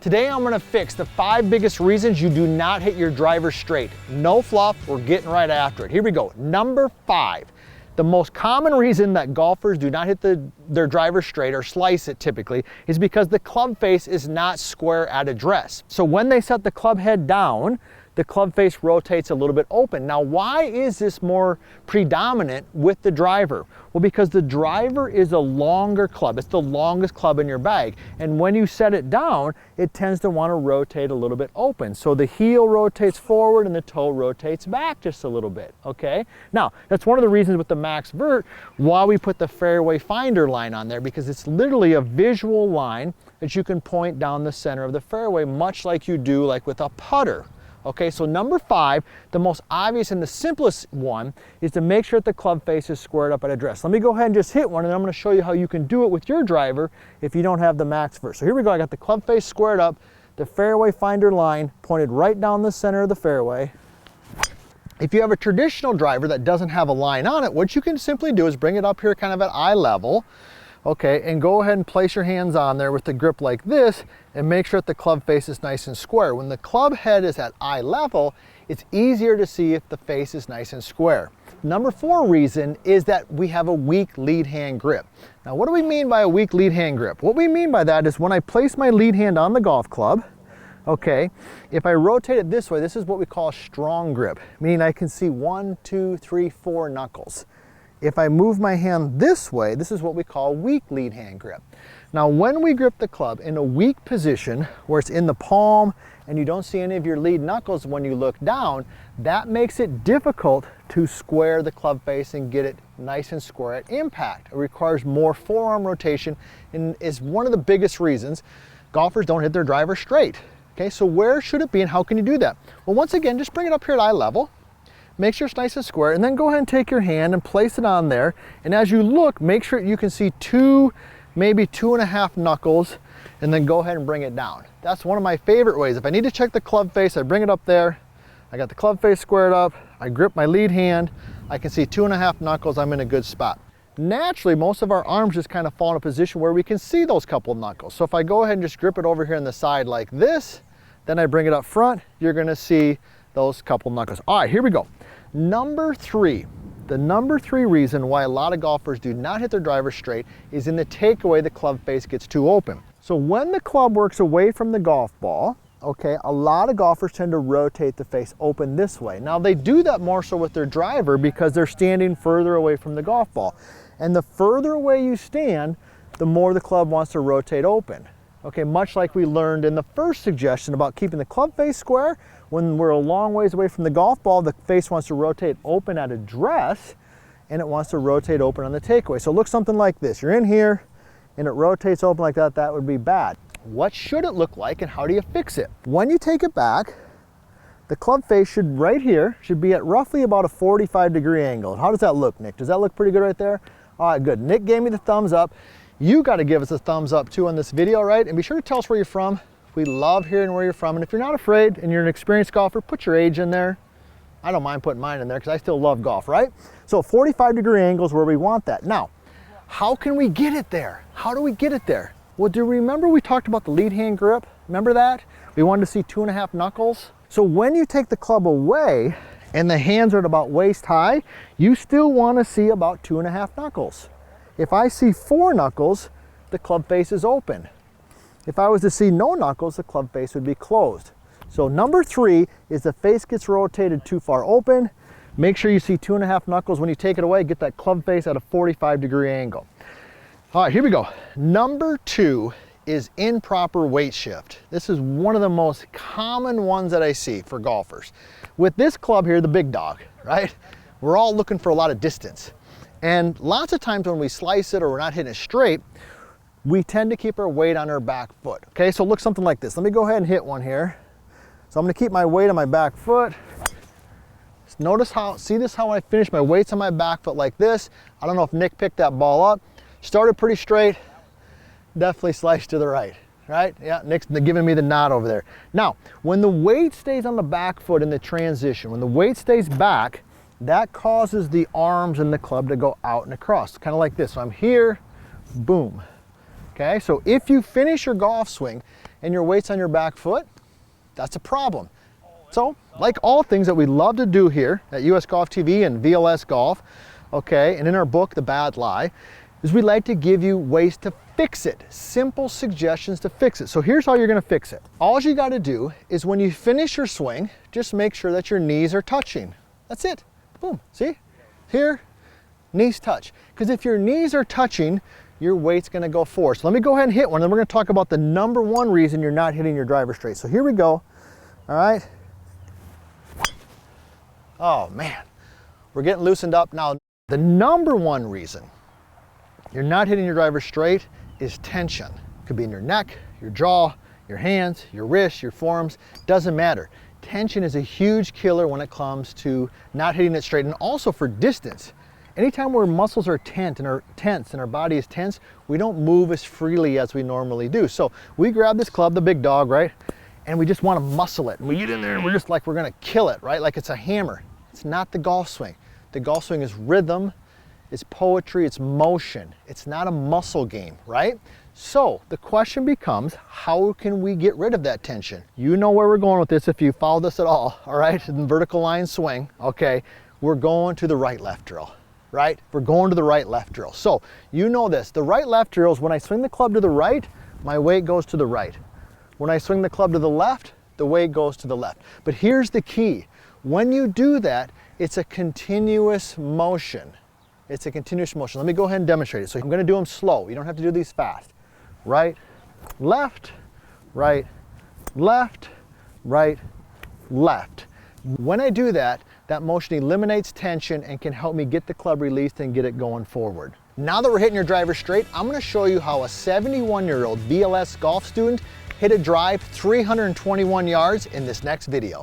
Today I'm gonna fix the 5 biggest reasons you do not hit your driver straight. No fluff, we're getting right after it. Here we go. Number 5. The most common reason that golfers do not hit their driver straight or slice it typically is because the club face is not square at address. So when they set the club head down, the club face rotates a little bit open. Now, why is this more predominant with the driver? Well, because the driver is a longer club. It's the longest club in your bag. And when you set it down, it tends to want to rotate a little bit open. So the heel rotates forward and the toe rotates back just a little bit, okay? Now, that's one of the reasons with the Max Vert why we put the fairway finder line on there, because it's literally a visual line that you can point down the center of the fairway, much like you do like with a putter. Okay, so number 5, the most obvious and the simplest one is to make sure that the club face is squared up at address. Let me go ahead and just hit one, and then I'm going to show you how you can do it with your driver if you don't have the Max Vert. So here we go. I got the club face squared up, the fairway finder line pointed right down the center of the fairway. If you have a traditional driver that doesn't have a line on it, what you can simply do is bring it up here kind of at eye level. Okay, and go ahead and place your hands on there with the grip like this and make sure that the club face is nice and square. When the club head is at eye level, it's easier to see if the face is nice and square. Number 4 reason is that we have a weak lead hand grip. Now, what do we mean by a weak lead hand grip? What we mean by that is when I place my lead hand on the golf club, okay, if I rotate it this way, this is what we call a strong grip, meaning I can see 1, 2, 3, 4 knuckles. If I move my hand this way, this is what we call weak lead hand grip. Now, when we grip the club in a weak position, where it's in the palm and you don't see any of your lead knuckles when you look down, that makes it difficult to square the club face and get it nice and square at impact. It requires more forearm rotation and is one of the biggest reasons golfers don't hit their driver straight. Okay, so where should it be and how can you do that? Well, once again, just bring it up here at eye level. Make sure it's nice and square, and then go ahead and take your hand and place it on there. And as you look, make sure you can see 2, maybe 2.5 knuckles, and then go ahead and bring it down. That's one of my favorite ways. If I need to check the club face, I bring it up there. I got the club face squared up. I grip my lead hand. I can see 2.5 knuckles. I'm in a good spot. Naturally, most of our arms just kind of fall in a position where we can see those couple knuckles. So if I go ahead and just grip it over here on the side like this, then I bring it up front, you're gonna see those couple knuckles. All right, here we go. Number 3, the number 3 reason why a lot of golfers do not hit their driver straight is in the takeaway, the club face gets too open. So when the club works away from the golf ball, okay, a lot of golfers tend to rotate the face open this way. Now they do that more so with their driver because they're standing further away from the golf ball. And the further away you stand, the more the club wants to rotate open. Okay, much like we learned in the first suggestion about keeping the club face square. When we're a long ways away from the golf ball, the face wants to rotate open at address, and it wants to rotate open on the takeaway. So look something like this. You're in here, and it rotates open like that. That would be bad. What should it look like, and how do you fix it? When you take it back, the club face should, right here, should be at roughly about a 45-degree angle. How does that look, Nick? Does that look pretty good right there? All right, good. Nick gave me the thumbs up. You got to give us a thumbs up too on this video, right? And be sure to tell us where you're from. We love hearing where you're from. And if you're not afraid and you're an experienced golfer, put your age in there. I don't mind putting mine in there because I still love golf, right? So 45-degree angle is where we want that. Now, how can we get it there? How do we get it there? Well, do you remember we talked about the lead hand grip? Remember that? We wanted to see 2.5 knuckles. So when you take the club away and the hands are at about waist high, you still want to see about 2.5 knuckles. If I see 4 knuckles, the club face is open. If I was to see no knuckles, the club face would be closed. So number 3 is the face gets rotated too far open. Make sure you see 2.5 knuckles when you take it away. Get that club face at a 45-degree angle. All right, here we go. Number 2 is improper weight shift. This is one of the most common ones that I see for golfers. With this club here, the big dog, right? We're all looking for a lot of distance. And lots of times when we slice it or we're not hitting it straight, we tend to keep our weight on our back foot. Okay, so look something like this. Let me go ahead and hit one here. So I'm gonna keep my weight on my back foot. Notice how, see this how I finish, my weight's on my back foot like this. I don't know if Nick picked that ball up. Started pretty straight, definitely sliced to the right, right? Yeah, Nick's giving me the nod over there. Now, when the weight stays on the back foot in the transition, when the weight stays back, that causes the arms and the club to go out and across, kind of like this. So I'm here, boom. Okay, so if you finish your golf swing and your weight's on your back foot, that's a problem. So, like all things that we love to do here at US Golf TV and VLS Golf, okay, and in our book, The Bad Lie, is we like to give you ways to fix it, simple suggestions to fix it. So here's how you're gonna fix it. All you gotta do is when you finish your swing, just make sure that your knees are touching. That's it, boom, see? Here, knees touch. Because if your knees are touching, your weight's gonna go forward. So let me go ahead and hit one, and we're gonna talk about the number one reason you're not hitting your driver straight. So here we go, all right? Oh man, we're getting loosened up now. The number one reason you're not hitting your driver straight is tension. It could be in your neck, your jaw, your hands, your wrists, your forearms, doesn't matter. Tension is a huge killer when it comes to not hitting it straight, and also for distance. Anytime where muscles are tense and our body is tense, we don't move as freely as we normally do. So we grab this club, the big dog, right? And we just want to muscle it. And we get in there and we're just like, we're gonna kill it, right? Like it's a hammer. It's not the golf swing. The golf swing is rhythm, it's poetry, it's motion. It's not a muscle game, right? So the question becomes, how can we get rid of that tension? You know where we're going with this if you follow this at all right? In vertical line swing, okay? We're going to the right-left drill, right? We're going to the right-left drill. So you know this, the right-left drill is when I swing the club to the right, my weight goes to the right. When I swing the club to the left, the weight goes to the left. But here's the key. When you do that, it's a continuous motion. It's a continuous motion. Let me go ahead and demonstrate it. So I'm gonna do them slow. You don't have to do these fast. Right, left, right, left, right, left. When I do that, that motion eliminates tension and can help me get the club released and get it going forward. Now that we're hitting your driver straight, I'm gonna show you how a 71-year-old VLS golf student hit a drive 321 yards in this next video.